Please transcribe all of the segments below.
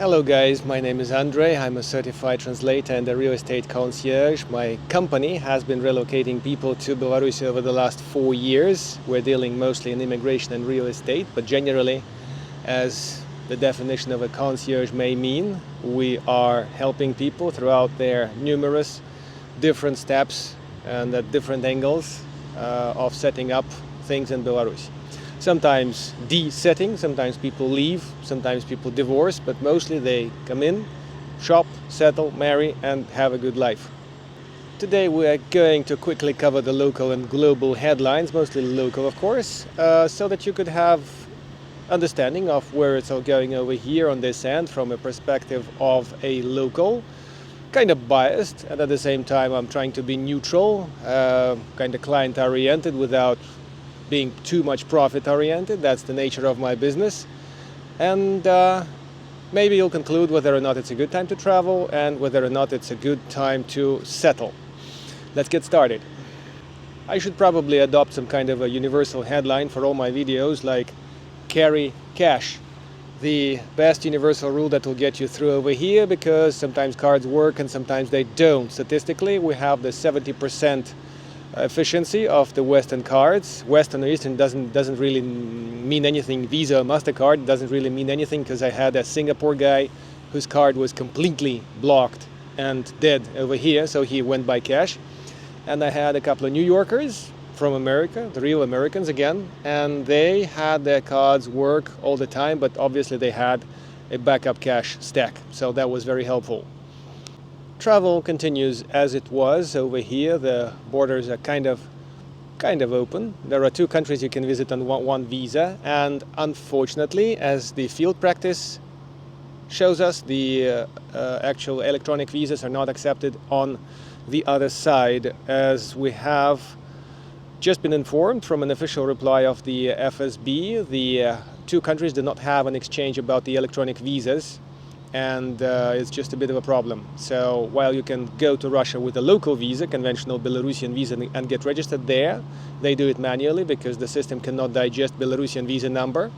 Hello guys, my name is Andrei. I'm a certified translator and a real estate concierge. My company has been relocating people to Belarus over the last 4 years. We're dealing mostly in immigration and real estate, but generally, as the definition of a concierge may mean, we are helping people throughout their numerous different steps and at different angles of setting up things in Belarus. Sometimes de-setting, sometimes people leave, sometimes people divorce, but mostly they come in, shop, settle, marry, and have a good life. Today we are going to quickly cover the local and global headlines, mostly local of course, so that you could have understanding of where it's all going over here on this end from a perspective of a local, kind of biased, and at the same time I'm trying to be neutral, kind of client-oriented without being too much profit-oriented. That's the nature of my business. And maybe you'll conclude whether or not it's a good time to travel and whether or not it's a good time to settle. Let's get started. I should probably adopt some kind of a universal headline for all my videos, like carry cash. The best universal rule that will get you through over here, because sometimes cards work and sometimes they don't. Statistically, we have the 70% efficiency of the Western cards. Western or Eastern doesn't really mean anything. Visa or MasterCard doesn't really mean anything, because I had a Singapore guy whose card was completely blocked and dead over here, so he went by cash. And I had a couple of New Yorkers from America, the real Americans again, and they had their cards work all the time, but obviously they had a backup cash stack, so that was very helpful. Travel continues as it was over here. The borders are kind of open. There are 2 countries you can visit on one visa, and unfortunately, as the field practice shows us, the actual electronic visas are not accepted on the other side, as we have just been informed from an official reply of the FSB. The 2 countries do not have an exchange about the electronic visas, and it's just a bit of a problem. So while you can go to Russia with a local visa, conventional Belarusian visa, and get registered there, they do it manually because the system cannot digest Belarusian visa number.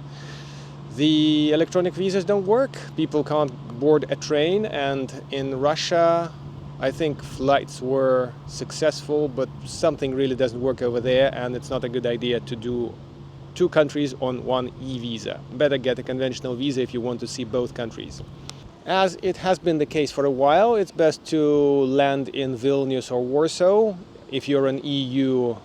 The electronic visas don't work. People can't board a train, and in Russia, I think flights were successful, but something really doesn't work over there, and it's not a good idea to do 2 countries on one e-visa. Better get a conventional visa if you want to see both countries. As it has been the case for a while, it's best to land in Vilnius or Warsaw. If you're an EU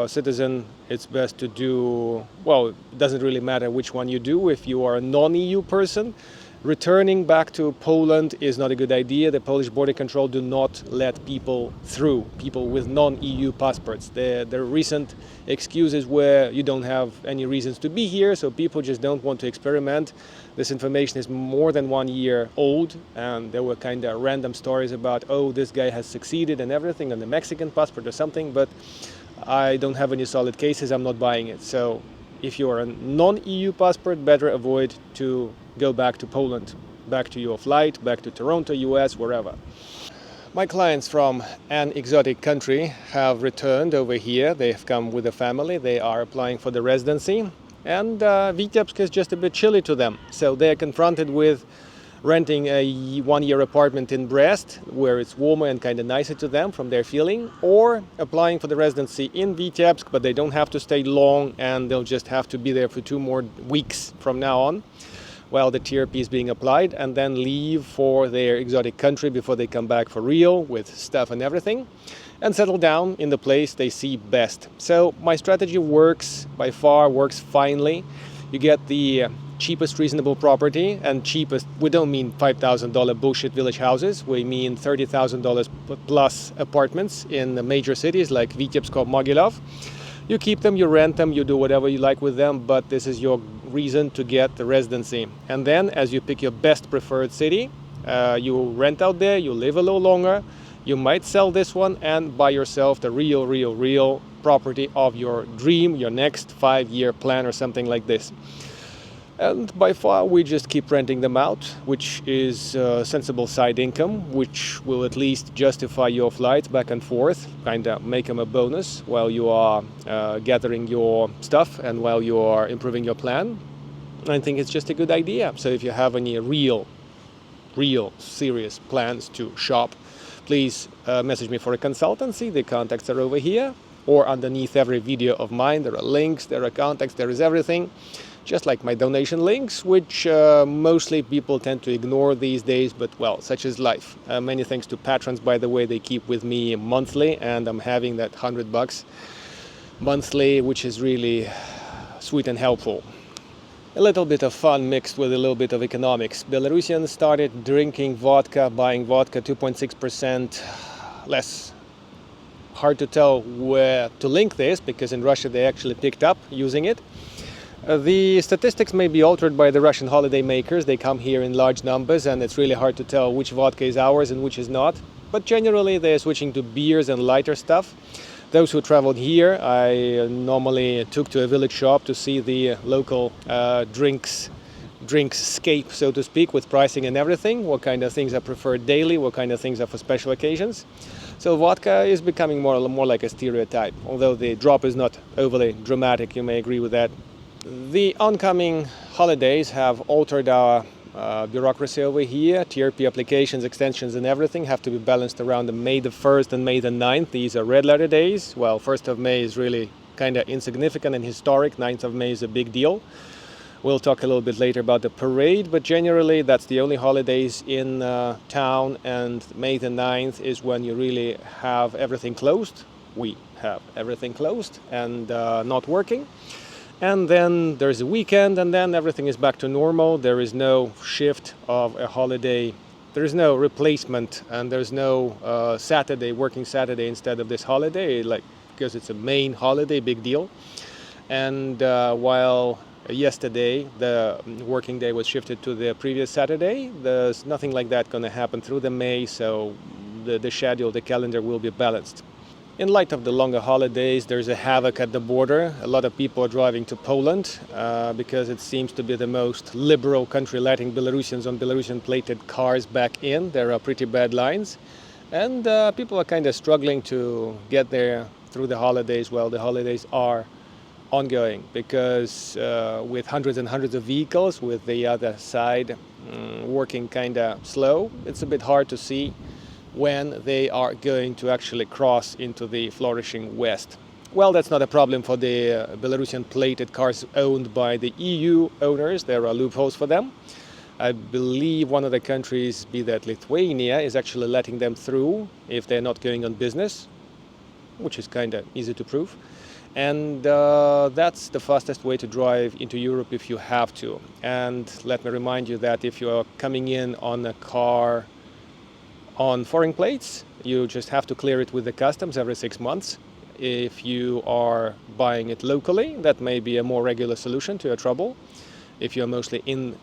citizen, it's best to do, well, it doesn't really matter which one you do. If you are a non-EU person, returning back to Poland is not a good idea. The Polish border control do not let people through, people with non-EU passports. The recent excuses where you don't have any reasons to be here, so people just don't want to experiment. This information is more than 1 year old, and there were kind of random stories about, oh, this guy has succeeded and everything on the Mexican passport or something, but I don't have any solid cases. I'm not buying it. So if you are a non-EU passport, better avoid to go back to Poland, back to your flight, back to Toronto, US, wherever. My clients from an exotic country have returned over here. They have come with a family. They are applying for the residency, and Vitebsk is just a bit chilly to them. So they're confronted with renting a 1-year apartment in Brest, where it's warmer and kind of nicer to them from their feeling, or applying for the residency in Vitebsk, but they don't have to stay long, and they'll just have to be there for 2 more weeks from now on, while the TRP is being applied, and then leave for their exotic country before they come back for real with stuff and everything, and settle down in the place they see best. So my strategy works by far, works finely. You get the cheapest reasonable property, and cheapest, we don't mean $5,000 bullshit village houses, we mean $30,000 plus apartments in the major cities like Vitebsk or Mogilov. You keep them, you rent them, you do whatever you like with them, but this is your reason to get the residency. And then as you pick your best preferred city, you rent out there, you live a little longer, you might sell this one and buy yourself the real property of your dream, your next 5-year plan or something like this. And by far we just keep renting them out, which is sensible side income, which will at least justify your flights back and forth, kind of make them a bonus while you are gathering your stuff and while you are improving your plan. I think it's just a good idea. So if you have any real real serious plans to shop, please message me for a consultancy. The contacts are over here, or underneath every video of mine. There are links, there are contacts, there is everything. Just like my donation links, which mostly people tend to ignore these days, but well, such is life. Many thanks to patrons, by the way, they keep with me monthly, and I'm having that $100 monthly, which is really sweet and helpful. A little bit of fun mixed with a little bit of economics. Belarusians started drinking vodka, buying vodka 2.6% less. Hard to tell where to link this, because in Russia they actually picked up using it. The statistics may be altered by the Russian holiday makers. They come here in large numbers, and it's really hard to tell which vodka is ours and which is not. But generally they're switching to beers and lighter stuff. Those who traveled here, I normally took to a village shop to see the local drinkscape, so to speak, with pricing and everything, what kind of things are preferred daily, what kind of things are for special occasions. So vodka is becoming more like a stereotype, although the drop is not overly dramatic, you may agree with that. The oncoming holidays have altered our bureaucracy over here. TRP applications, extensions and everything have to be balanced around the May the 1st and May the 9th. These are red letter days. Well, 1st of May is really kind of insignificant and historic. 9th of May is a big deal. We'll talk a little bit later about the parade, but generally that's the only holidays in town, and May the 9th is when you really have everything closed. We have everything closed and not working. And then there's a weekend, and then everything is back to normal. There is no shift of a holiday. There is no replacement, and there's no Saturday, working Saturday instead of this holiday, because it's a main holiday, big deal. And while yesterday the working day was shifted to the previous Saturday, there's nothing like that going to happen through the May, so the schedule, the calendar will be balanced. In light of the longer holidays, there's a havoc at the border. A lot of people are driving to Poland because it seems to be the most liberal country, letting Belarusians on Belarusian plated cars back in. There are pretty bad lines, and people are kind of struggling to get there through the holidays. Well, the holidays are ongoing, because with hundreds and hundreds of vehicles, with the other side working kind of slow, it's a bit hard to see when they are going to actually cross into the flourishing West. Well, that's not a problem for the Belarusian plated cars owned by the EU owners. There are loopholes for them. I believe one of the countries, be that Lithuania, is actually letting them through if they're not going on business, which is kind of easy to prove. And that's the fastest way to drive into Europe if you have to. And let me remind you that if you are coming in on a car on foreign plates, you just have to clear it with the customs every 6 months. If you are buying it locally, that may be a more regular solution to your trouble. If you're mostly in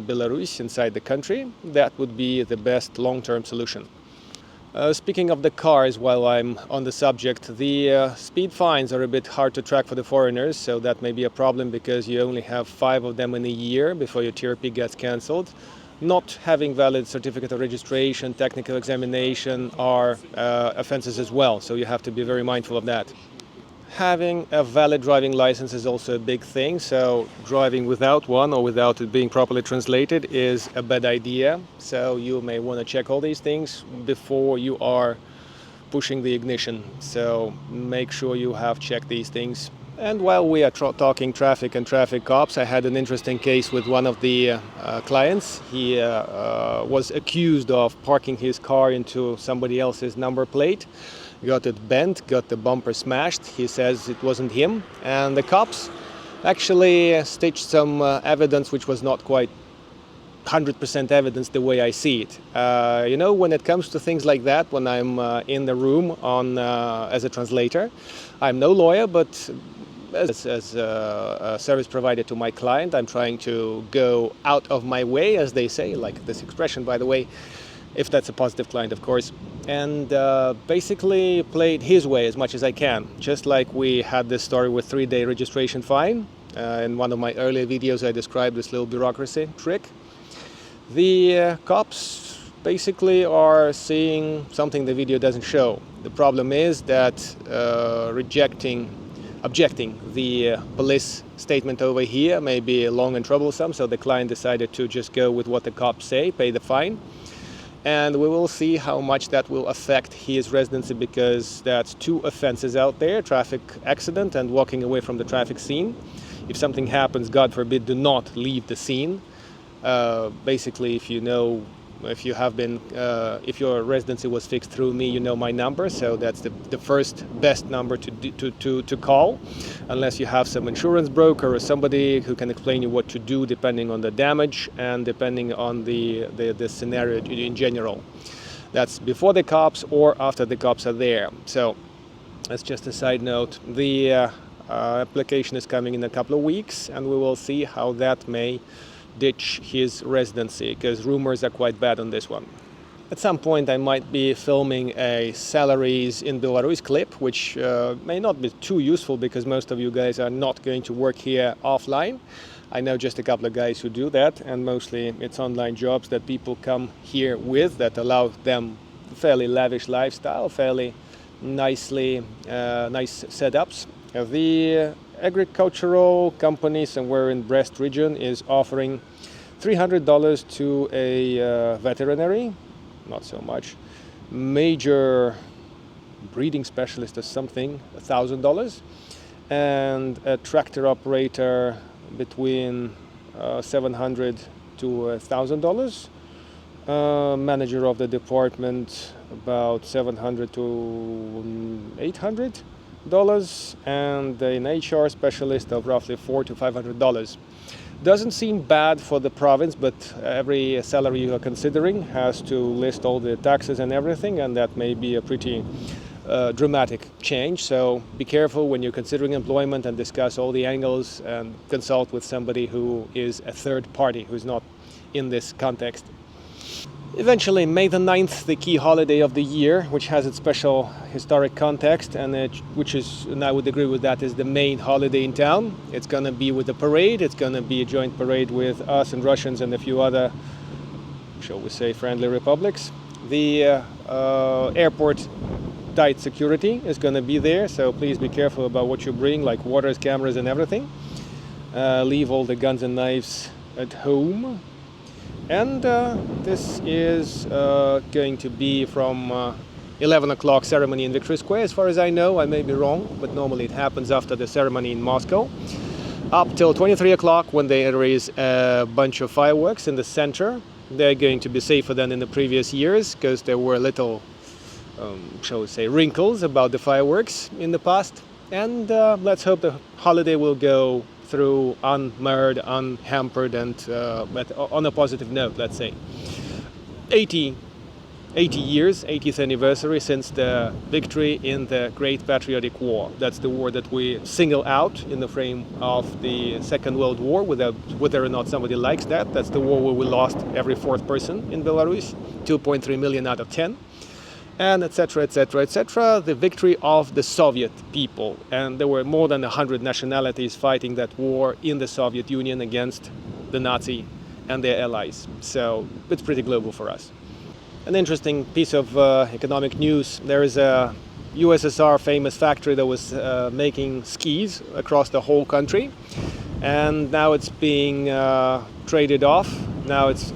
Belarus, inside the country, that would be the best long-term solution. Speaking of the cars, while I'm on the subject, the speed fines are a bit hard to track for the foreigners, so that may be a problem because you only have 5 of them in a year before your TRP gets cancelled. Not having valid certificate of registration, technical examination are offenses as well, so you have to be very mindful of that. Having a valid driving license is also a big thing, so driving without one or without it being properly translated is a bad idea. So you may want to check all these things before you are pushing the ignition, so make sure you have checked these things. And while we are talking traffic and traffic cops, I had an interesting case with one of the clients. He was accused of parking his car into somebody else's number plate, got it bent, got the bumper smashed. He says it wasn't him, and the cops actually stitched some evidence which was not quite 100% evidence the way I see it. When it comes to things like that, when I'm in the room as a translator, I'm no lawyer, but as a service provider to my client, I'm trying to go out of my way, as they say, like this expression, by the way, if that's a positive client, of course, and basically play it his way as much as I can. Just like we had this story with 3-day registration fine. In one of my earlier videos, I described this little bureaucracy trick. The cops basically are seeing something the video doesn't show. The problem is that rejecting objecting. The police statement over here may be long and troublesome, so the client decided to just go with what the cops say, pay the fine. And we will see how much that will affect his residency, because that's 2 offenses out there: traffic accident and walking away from the traffic scene. If something happens, God forbid, do not leave the scene. Basically, if your residency was fixed through me, you know my number, so that's the first best number to call, unless you have some insurance broker or somebody who can explain you what to do depending on the damage and depending on the scenario in general. That's before the cops or after the cops are there. So that's just a side note. The application is coming in a couple of weeks, and we will see how that may ditch his residency, because rumors are quite bad on this one. At some point I might be filming a salaries in Belarus clip, which may not be too useful because most of you guys are not going to work here offline. I know just a couple of guys who do that, and mostly it's online jobs that people come here with that allow them fairly lavish lifestyle, fairly nice setups. The agricultural company somewhere in Brest region is offering $300 to a veterinary, not so much, major breeding specialist or something, $1,000, and a tractor operator between $700 to $1,000, manager of the department about $700 to $800, and an HR specialist of roughly $400 to $500. Doesn't seem bad for the province, but every salary you are considering has to list all the taxes and everything, and that may be a pretty dramatic change. So be careful when you're considering employment and discuss all the angles, and consult with somebody who is a third party, who's not in this context. Eventually, May the 9th, the key holiday of the year, which has its special historic context, and I would agree with that, is the main holiday in town. It's going to be with a parade. It's going to be a joint parade with us and Russians and a few other, shall we say, friendly republics. The airport tight security is going to be there, so please be careful about what you bring, like waters, cameras, and everything. Leave all the guns and knives at home. And this is going to be from 11 o'clock ceremony in Victory Square, as far as I know. I may be wrong, but normally it happens after the ceremony in Moscow, up till 23 o'clock, when there is a bunch of fireworks in the center. They're going to be safer than in the previous years, because there were little, shall we say, wrinkles about the fireworks in the past. And let's hope the holiday will go through unmarred, unhampered, and on a positive note, let's say. 80 years, 80th anniversary since the victory in the Great Patriotic War. That's the war that we single out in the frame of the Second World War, whether or not somebody likes that. That's the war where we lost every 4th person in Belarus, 2.3 million out of 10. And etc., etc., etc., the victory of the Soviet people. And there were more than 100 nationalities fighting that war in the Soviet Union against the Nazi and their allies. So it's pretty global for us. An interesting piece of economic news: there is a USSR famous factory that was making skis across the whole country, and now it's being traded off. Now it's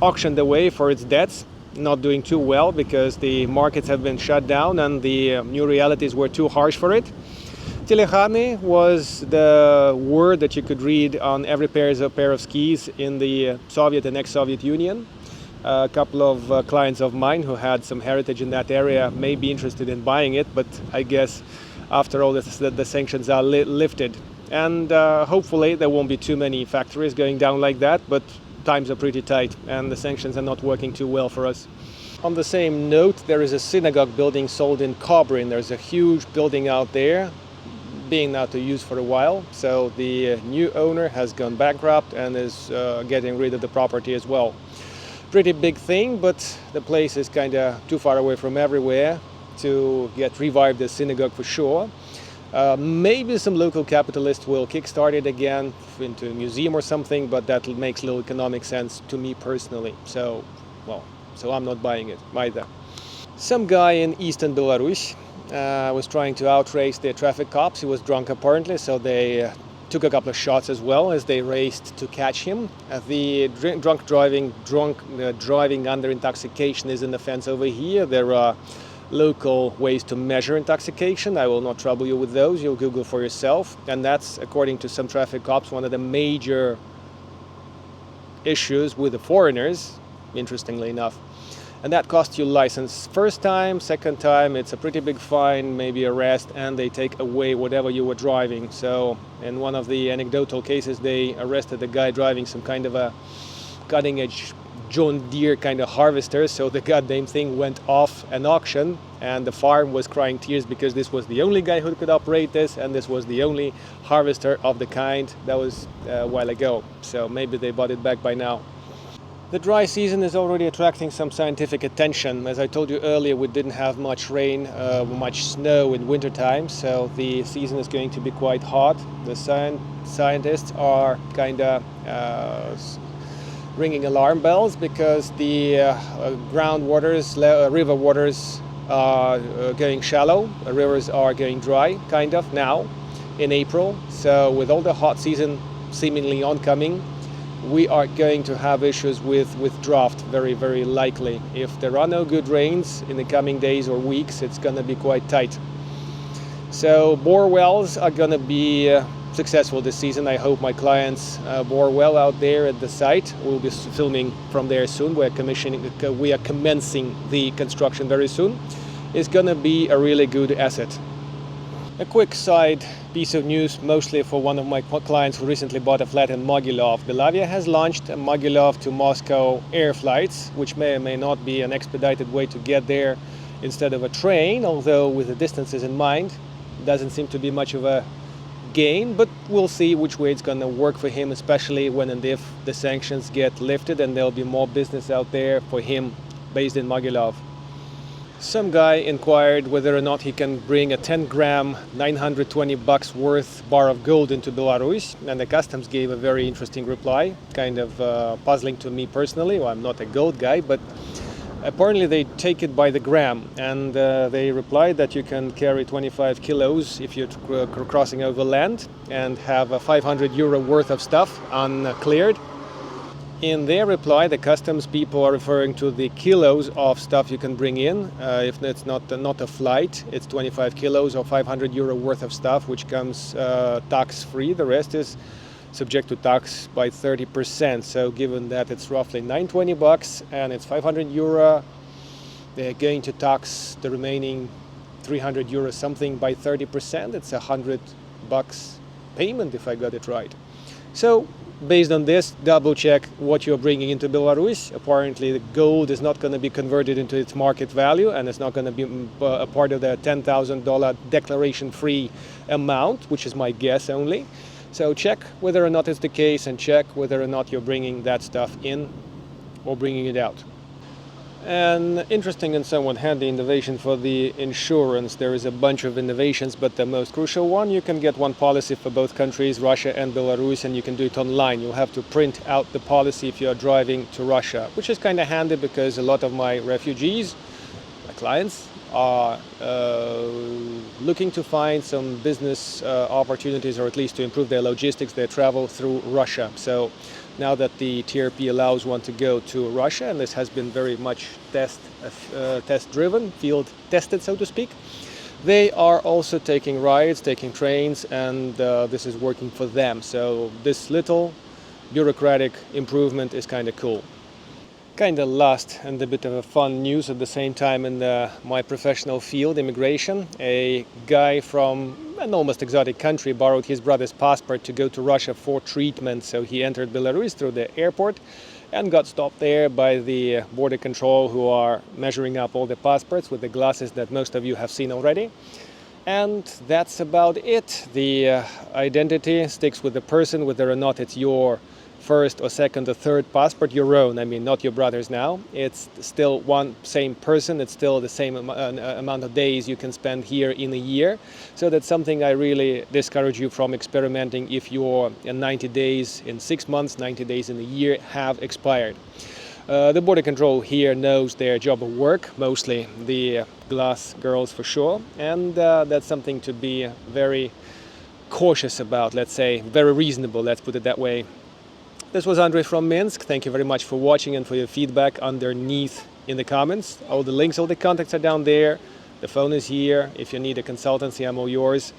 auctioned away for its debts. Not doing too well because the markets have been shut down and the new realities were too harsh for it. Telekhany was the word that you could read on every pair of skis in the Soviet and ex-Soviet Union. A couple of clients of mine who had some heritage in that area may be interested in buying it, but I guess after all the sanctions are lifted. And hopefully there won't be too many factories going down like that, but times are pretty tight and the sanctions are not working too well for us. On the same note, there is a synagogue building sold in Kobrin. There's a huge building out there being out to use for a while. So the new owner has gone bankrupt and is getting rid of the property as well. Pretty big thing, but the place is kind of too far away from everywhere to get revived as synagogue for sure. Maybe some local capitalists will kickstart it again into a museum or something, but that makes little economic sense to me personally. So I'm not buying it either. Some guy in eastern Belarus was trying to outrace the traffic cops. He was drunk apparently, so they took a couple of shots as well as they raced to catch him. The drunk driving under intoxication is an offense over here. There are local ways to measure intoxication. I will not trouble you with those. You'll Google for yourself. And that's, according to some traffic cops, one of the major issues with the foreigners, interestingly enough. And that costs you license first time, second time, it's a pretty big fine, maybe arrest, and they take away whatever you were driving. So in one of the anecdotal cases, they arrested a guy driving some kind of a cutting-edge John Deere kind of harvester, so the goddamn thing went off an auction, and the farm was crying tears because this was the only guy who could operate this, and this was the only harvester of the kind. That was a while ago, so maybe they bought it back by now. The dry season is already attracting some scientific attention. As I told you earlier, we didn't have much rain, much snow in wintertime, so the season is going to be quite hot. The scientists are kind of ringing alarm bells because the river waters are going shallow. Rivers are going dry, kind of, now in April. So with all the hot season seemingly oncoming, we are going to have issues with drought, very, very likely. If there are no good rains in the coming days or weeks, it's going to be quite tight. So bore wells are going to be successful this season. I hope my clients bore well out there at the site. We'll be filming from there soon. We are commencing the construction very soon. It's going to be a really good asset. A quick side piece of news, mostly for one of my clients who recently bought a flat in Mogilov. Belavia has launched a Mogilov to Moscow air flights, which may or may not be an expedited way to get there instead of a train, although with the distances in mind, it doesn't seem to be much of a gain, but we'll see which way it's going to work for him, especially when and if the sanctions get lifted and there'll be more business out there for him based in Mogilov. Some guy inquired whether or not he can bring a 10-gram, $920 worth bar of gold into Belarus, and the customs gave a very interesting reply, kind of puzzling to me personally. Well, I'm not a gold guy, but apparently they take it by the gram, and they replied that you can carry 25 kilos if you're crossing over land and have a 500 euro worth of stuff uncleared. In their reply, the customs people are referring to the kilos of stuff you can bring in. If it's not a flight, it's 25 kilos or 500 euro worth of stuff, which comes tax-free. The rest is subject to tax by 30%. So given that it's roughly $920 and it's 500 euro, they're going to tax the remaining 300 euro something by 30%. It's $100 payment, if I got it right. So based on this, double check what you're bringing into Belarus. Apparently the gold is not going to be converted into its market value, and it's not going to be a part of the $10,000 declaration-free amount, which is my guess only. So check whether or not it's the case, and check whether or not you're bringing that stuff in or bringing it out. An interesting and somewhat handy innovation for the insurance. There is a bunch of innovations, but the most crucial one, you can get one policy for both countries, Russia and Belarus, and you can do it online. You'll have to print out the policy if you're driving to Russia, which is kind of handy because a lot of my refugees, my clients, are looking to find some business opportunities, or at least to improve their logistics, their travel through Russia. So now that the TRP allows one to go to Russia, and this has been very much test-driven, field tested, so to speak, they are also taking rides, taking trains, and this is working for them. So this little bureaucratic improvement is kind of cool. Kind of last and a bit of a fun news at the same time in my professional field, immigration. A guy from an almost exotic country borrowed his brother's passport to go to Russia for treatment. So he entered Belarus through the airport and got stopped there by the border control, who are measuring up all the passports with the glasses that most of you have seen already. And that's about it. The identity sticks with the person, whether or not it's your first or second or third passport, your own. I mean, not your brother's now. It's still one same person. It's still the same amount of days you can spend here in a year. So that's something I really discourage you from experimenting if your 90 days in 6 months, 90 days in a year have expired. The border control here knows their job of work, mostly the glass girls for sure, and that's something to be very cautious about, let's say, very reasonable, let's put it that way. This was Andrei from Minsk. Thank you very much for watching and for your feedback underneath in the comments. All the links, all the contacts are down there. The phone is here. If you need a consultancy, I'm all yours.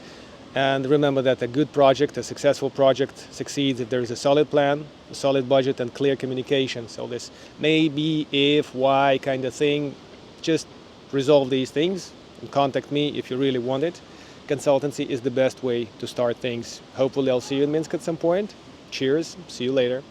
And remember that a good project, a successful project succeeds if there is a solid plan, a solid budget and clear communication. So this maybe, if, why kind of thing, just resolve these things and contact me if you really want it. Consultancy is the best way to start things. Hopefully I'll see you in Minsk at some point. Cheers. See you later.